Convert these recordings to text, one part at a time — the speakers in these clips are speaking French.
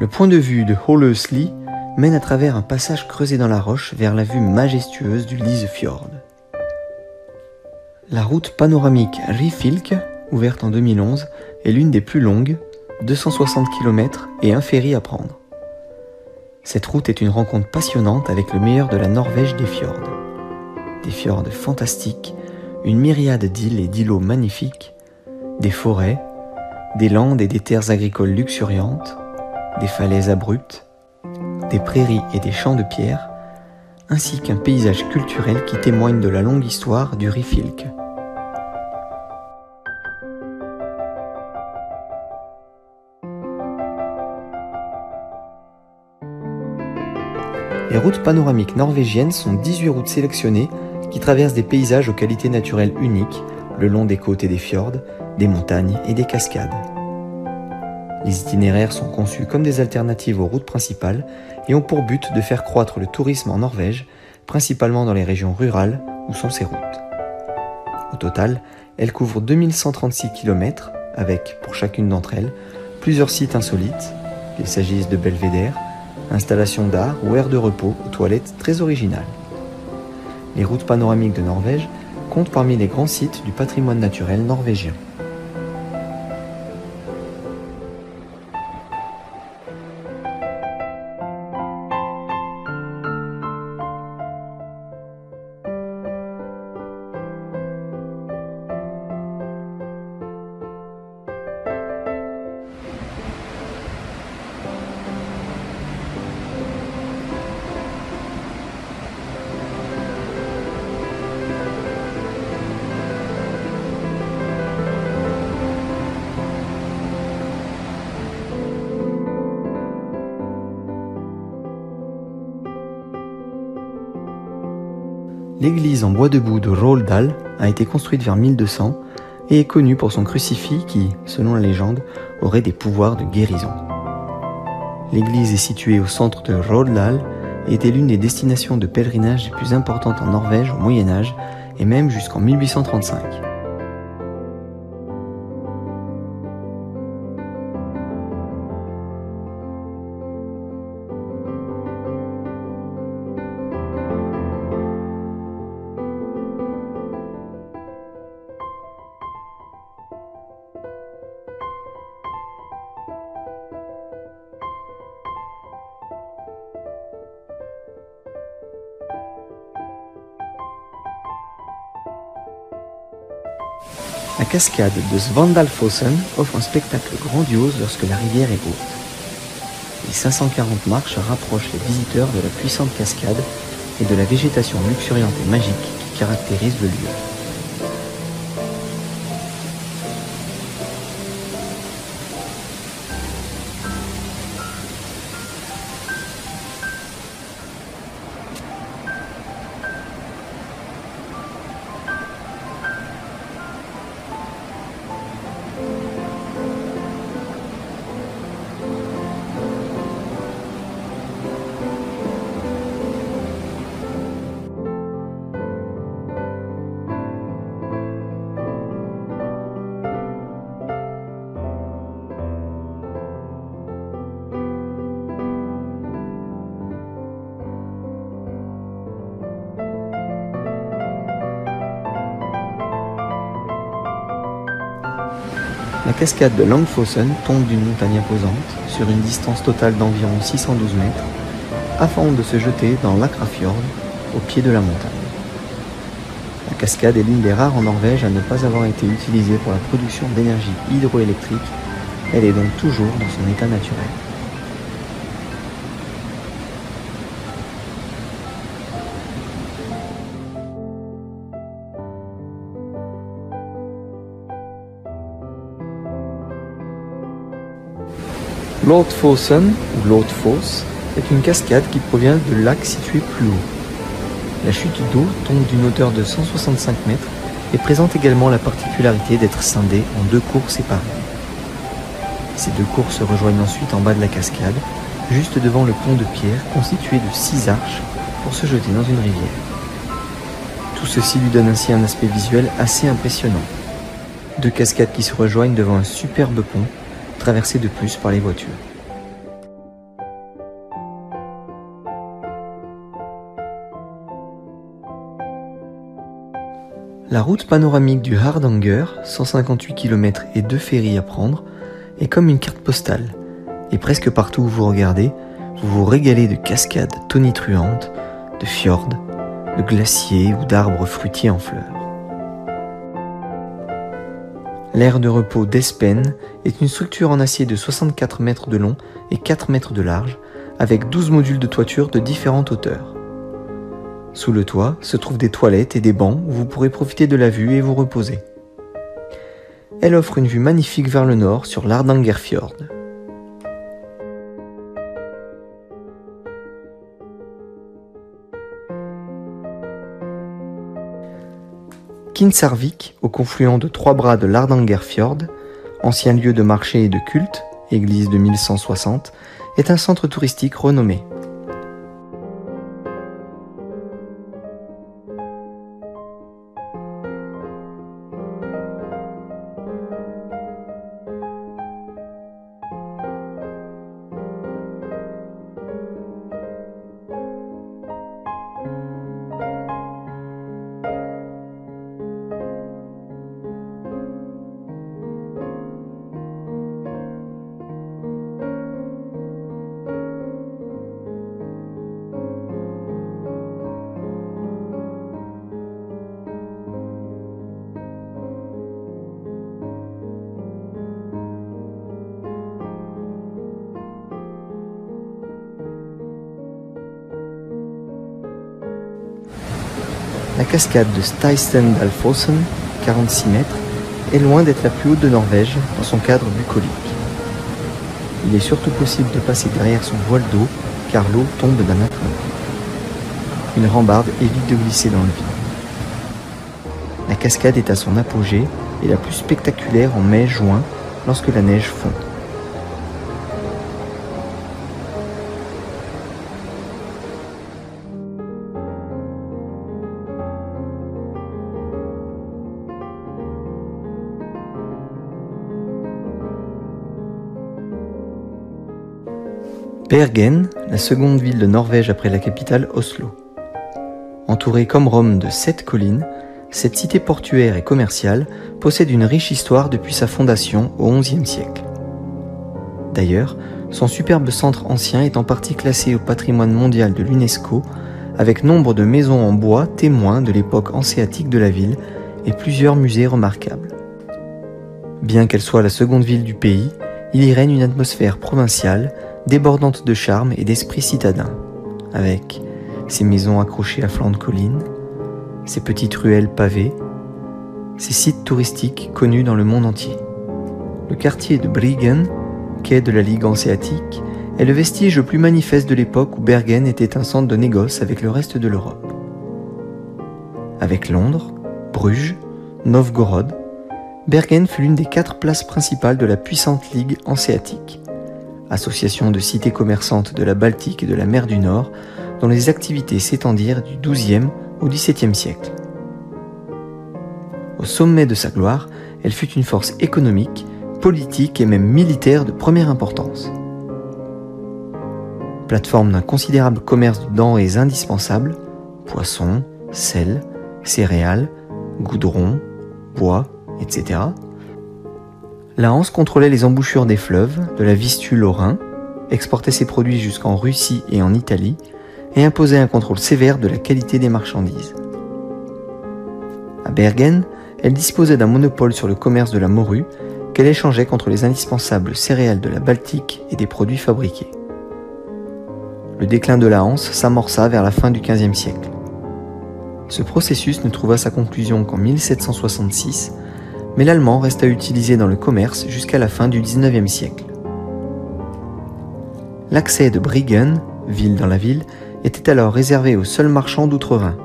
Le point de vue de Holløsli mène à travers un passage creusé dans la roche vers la vue majestueuse du Lysefjord. La route panoramique Ryfylke, ouverte en 2011, est l'une des plus longues, 260 km et un ferry à prendre. Cette route est une rencontre passionnante avec le meilleur de la Norvège des fjords. Des fjords fantastiques, une myriade d'îles et d'îlots magnifiques, des forêts, des landes et des terres agricoles luxuriantes, des falaises abruptes, des prairies et des champs de pierre, ainsi qu'un paysage culturel qui témoigne de la longue histoire du Ryfylke. Les routes panoramiques norvégiennes sont 18 routes sélectionnées qui traversent des paysages aux qualités naturelles uniques le long des côtes et des fjords, des montagnes et des cascades. Les itinéraires sont conçus comme des alternatives aux routes principales et ont pour but de faire croître le tourisme en Norvège, principalement dans les régions rurales où sont ces routes. Au total, elles couvrent 2136 km avec, pour chacune d'entre elles, plusieurs sites insolites, qu'il s'agisse de belvédères, installations d'art ou aires de repos aux toilettes très originales. Les routes panoramiques de Norvège comptent parmi les grands sites du patrimoine naturel norvégien. L'église en bois debout de Røldal a été construite vers 1200 et est connue pour son crucifix qui, selon la légende, aurait des pouvoirs de guérison. L'église est située au centre de Røldal et était l'une des destinations de pèlerinage les plus importantes en Norvège au Moyen-Âge et même jusqu'en 1835. La cascade de Svandalfossen offre un spectacle grandiose lorsque la rivière est haute. Les 540 marches rapprochent les visiteurs de la puissante cascade et de la végétation luxuriante et magique qui caractérise le lieu. La cascade de Langfossen tombe d'une montagne imposante sur une distance totale d'environ 612 mètres avant de se jeter dans l'Akrafjord au pied de la montagne. La cascade est l'une des rares en Norvège à ne pas avoir été utilisée pour la production d'énergie hydroélectrique. Elle est donc toujours dans son état naturel. Lodfossen, ou Lodfoss, est une cascade qui provient de lacs situés plus haut. La chute d'eau tombe d'une hauteur de 165 mètres et présente également la particularité d'être scindée en deux cours séparés. Ces deux cours se rejoignent ensuite en bas de la cascade, juste devant le pont de pierre constitué de 6 arches pour se jeter dans une rivière. Tout ceci lui donne ainsi un aspect visuel assez impressionnant. Deux cascades qui se rejoignent devant un superbe pont, traversé de plus par les voitures. La route panoramique du Hardanger, 158 km et 2 ferries à prendre, est comme une carte postale, et presque partout où vous regardez, vous vous régalez de cascades tonitruantes, de fjords, de glaciers ou d'arbres fruitiers en fleurs. L'aire de repos d'Espen est une structure en acier de 64 mètres de long et 4 mètres de large, avec 12 modules de toiture de différentes hauteurs. Sous le toit se trouvent des toilettes et des bancs où vous pourrez profiter de la vue et vous reposer. Elle offre une vue magnifique vers le nord sur l'Hardangerfjord. Kinsarvik, au confluent de 3 bras de l'Hardangerfjord, ancien lieu de marché et de culte, église de 1160, est un centre touristique renommé. La cascade de Stystendalfossen, 46 mètres, est loin d'être la plus haute de Norvège dans son cadre bucolique. Il est surtout possible de passer derrière son voile d'eau car l'eau tombe d'un atome. Une rambarde évite de glisser dans le vide. La cascade est à son apogée et la plus spectaculaire en mai-juin lorsque la neige fond. Bergen, la seconde ville de Norvège après la capitale Oslo. Entourée comme Rome de 7 collines, cette cité portuaire et commerciale possède une riche histoire depuis sa fondation au XIe siècle. D'ailleurs, son superbe centre ancien est en partie classé au patrimoine mondial de l'UNESCO, avec nombre de maisons en bois témoins de l'époque hanséatique de la ville et plusieurs musées remarquables. Bien qu'elle soit la seconde ville du pays, il y règne une atmosphère provinciale, débordante de charme et d'esprit citadin, avec ses maisons accrochées à flanc de collines, ses petites ruelles pavées, ses sites touristiques connus dans le monde entier. Le quartier de Bryggen, quai de la Ligue hanséatique, est le vestige le plus manifeste de l'époque où Bergen était un centre de négoce avec le reste de l'Europe. Avec Londres, Bruges, Novgorod, Bergen fut l'une des 4 places principales de la puissante Ligue hanséatique, association de cités commerçantes de la Baltique et de la mer du Nord, dont les activités s'étendirent du XIIe au XVIIe siècle. Au sommet de sa gloire, elle fut une force économique, politique et même militaire de première importance. Plateforme d'un considérable commerce de denrées indispensables, poissons, sel, céréales, goudron, bois, etc., la Hanse contrôlait les embouchures des fleuves, de la Vistule au Rhin, exportait ses produits jusqu'en Russie et en Italie, et imposait un contrôle sévère de la qualité des marchandises. À Bergen, elle disposait d'un monopole sur le commerce de la morue, qu'elle échangeait contre les indispensables céréales de la Baltique et des produits fabriqués. Le déclin de la Hanse s'amorça vers la fin du XVe siècle. Ce processus ne trouva sa conclusion qu'en 1766, mais l'allemand resta utilisé dans le commerce jusqu'à la fin du XIXe siècle. L'accès de Bryggen, ville dans la ville, était alors réservé aux seuls marchands d'outre-Rhin.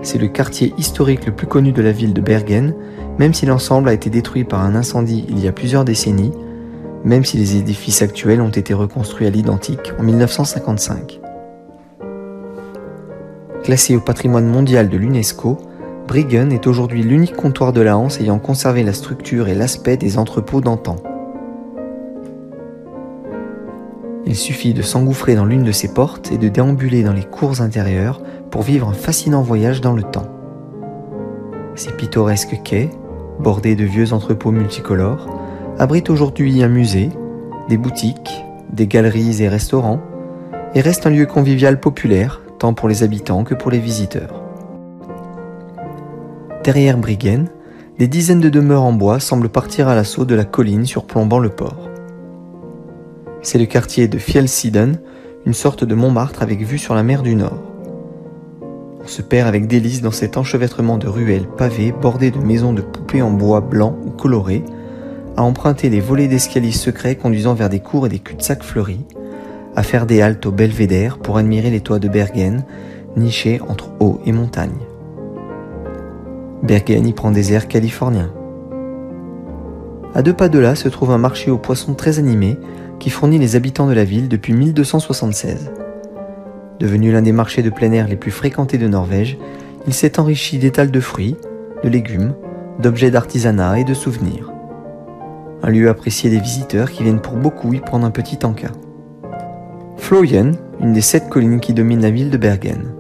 C'est le quartier historique le plus connu de la ville de Bergen, même si l'ensemble a été détruit par un incendie il y a plusieurs décennies, même si les édifices actuels ont été reconstruits à l'identique en 1955. Classé au patrimoine mondial de l'UNESCO, Bryggen est aujourd'hui l'unique comptoir de la Hanse ayant conservé la structure et l'aspect des entrepôts d'antan. Il suffit de s'engouffrer dans l'une de ses portes et de déambuler dans les cours intérieures pour vivre un fascinant voyage dans le temps. Ces pittoresques quais, bordés de vieux entrepôts multicolores, abritent aujourd'hui un musée, des boutiques, des galeries et restaurants, et restent un lieu convivial populaire, tant pour les habitants que pour les visiteurs. Derrière Briggen, des dizaines de demeures en bois semblent partir à l'assaut de la colline surplombant le port. C'est le quartier de Fjellsiden, une sorte de Montmartre avec vue sur la mer du Nord. On se perd avec délice dans cet enchevêtrement de ruelles pavées bordées de maisons de poupées en bois blanc ou coloré, à emprunter les volets d'escaliers secrets conduisant vers des cours et des cul-de-sac fleuris, à faire des haltes au belvédère pour admirer les toits de Bergen, nichés entre eau et montagne. Bergen y prend des airs californiens. À 2 pas de là se trouve un marché aux poissons très animé qui fournit les habitants de la ville depuis 1276. Devenu l'un des marchés de plein air les plus fréquentés de Norvège, il s'est enrichi d'étals de fruits, de légumes, d'objets d'artisanat et de souvenirs. Un lieu apprécié des visiteurs qui viennent pour beaucoup y prendre un petit encas. Fløyen, une des 7 collines qui dominent la ville de Bergen.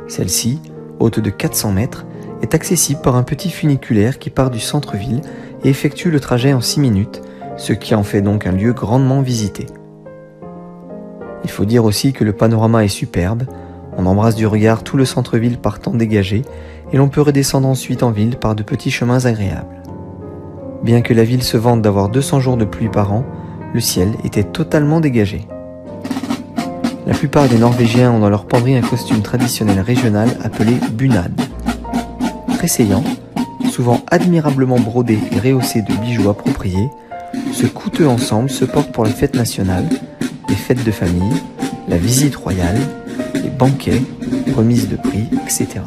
Celle-ci, haute de 400 mètres, est accessible par un petit funiculaire qui part du centre-ville et effectue le trajet en 6 minutes, ce qui en fait donc un lieu grandement visité. Il faut dire aussi que le panorama est superbe, on embrasse du regard tout le centre-ville par temps dégagé et l'on peut redescendre ensuite en ville par de petits chemins agréables. Bien que la ville se vante d'avoir 200 jours de pluie par an, le ciel était totalement dégagé. La plupart des Norvégiens ont dans leur penderie un costume traditionnel régional appelé bunad. Très saillant, souvent admirablement brodé et rehaussé de bijoux appropriés, ce coûteux ensemble se porte pour les fêtes nationales, les fêtes de famille, la visite royale, les banquets, remises de prix, etc.